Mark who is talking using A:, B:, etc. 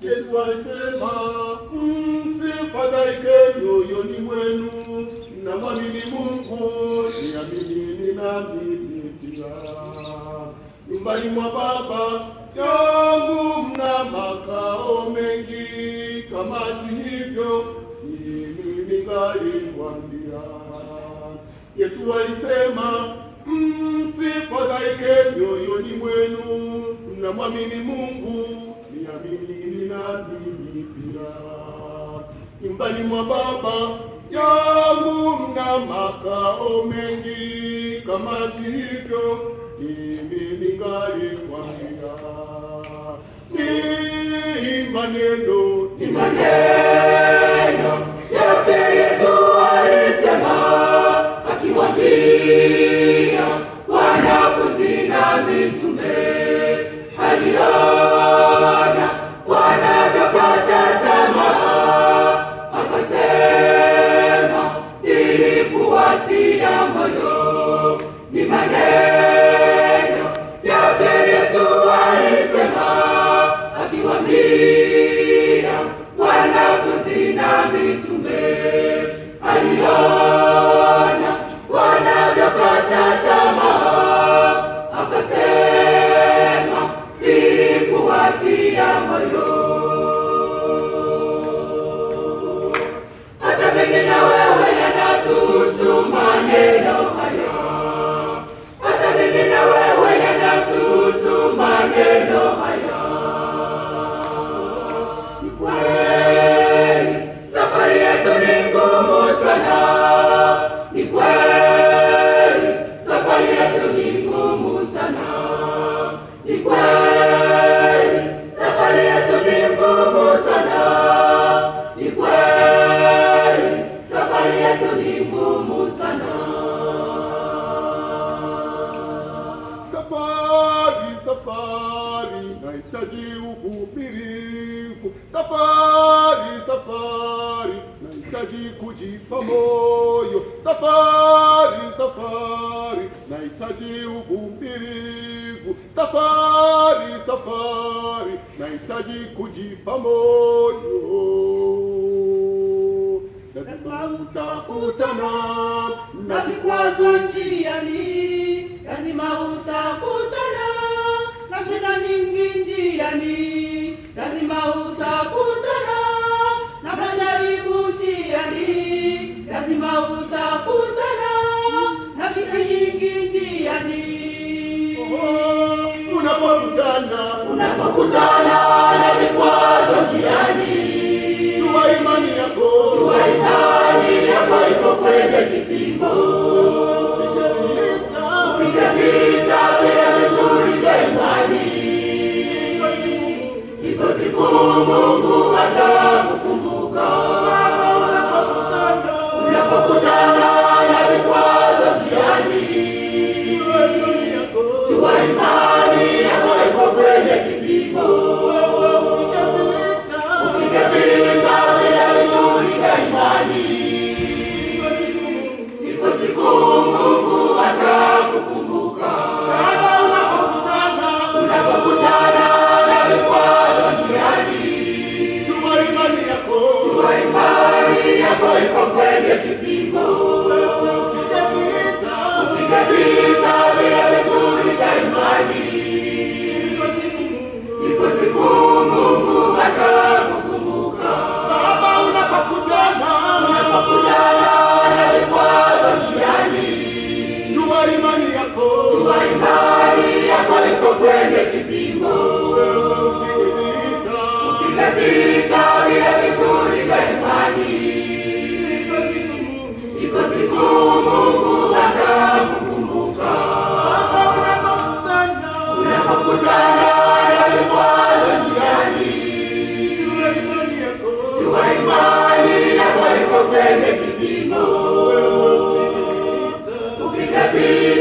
A: Yesu alisema, msifadhaike mioyoni mwenu, mnamwamini Mungu, niaminini na mimi pia. Nyumbani mwa Baba yangu mna makao mengi, kama si hivyo mimi ningaliwaambia. Yesu alisema, msifadhaike mioyoni mwenu, mnamwamini Mungu, niaminini na mimi pia. Nyumbani mwa Baba yangu mna makao mengi, kama si hivyo mimi ningaliwaambia. Ni maneno
B: yake Yesu alisema, akiwaambia wanafunzi na mitume. Aliona wanavyokata tamaa, akasema ili kuwatia moyo. Ni maneno yake Yesu alisema, akiwaambia wanafunzi na mitume. Aliona wanavyokata tamaa, akasema ili kuwatia moyo. Hata mimi na wewe yanatuhusu maneno haya, hata mimi na wewe yanatuhusu maneno haya. Ni kweli safari yetu ni ngumu sana, ni kweli safari yetu ni ngumu sana, ni kweli safari yetu ni ngumu sana, ni kweli safari yetu ni ngumu sana.
A: Safari nahitaji uvumilivu, safari nahitaji kujipa moyo, safari nahitaji uvumilivu, safari nahitaji kujipa moyo.
B: Lazima utakutana na vikwazo njiani, lazima utakutana na shida nyingi njiani, lazima utakutana na majaribu njiani, lazima utakutana na shida nyingi njiani.
A: Unapokutana na vikwazo njiani, jua imani yako
B: iko kwenye kipimo. Piga vita vya vizuri vya imani, iko siku Mungu atakukumbuka. Unapokutana na vikwazo njiani, jua imani yako iko kwenye kipimo. Piga vita vya vizuri vya imani, iko siku Mungu atakukumbuka. Unapokutana na vikwazo njiani, jua imani yako iko kwenye kipimo. Piga vita vya vizuri vya imani, iko siku Mungu atakukumbuka. Unapokutana na vikwazo njiani, jua imani yako iko kwenye kipimo. Piga vita vile vizuri vya imani, iko siku Mungu atakukumbuka. Unapokutana na vikwazo njiani, jua imani yako iko kwenye kipimo. Upiga vita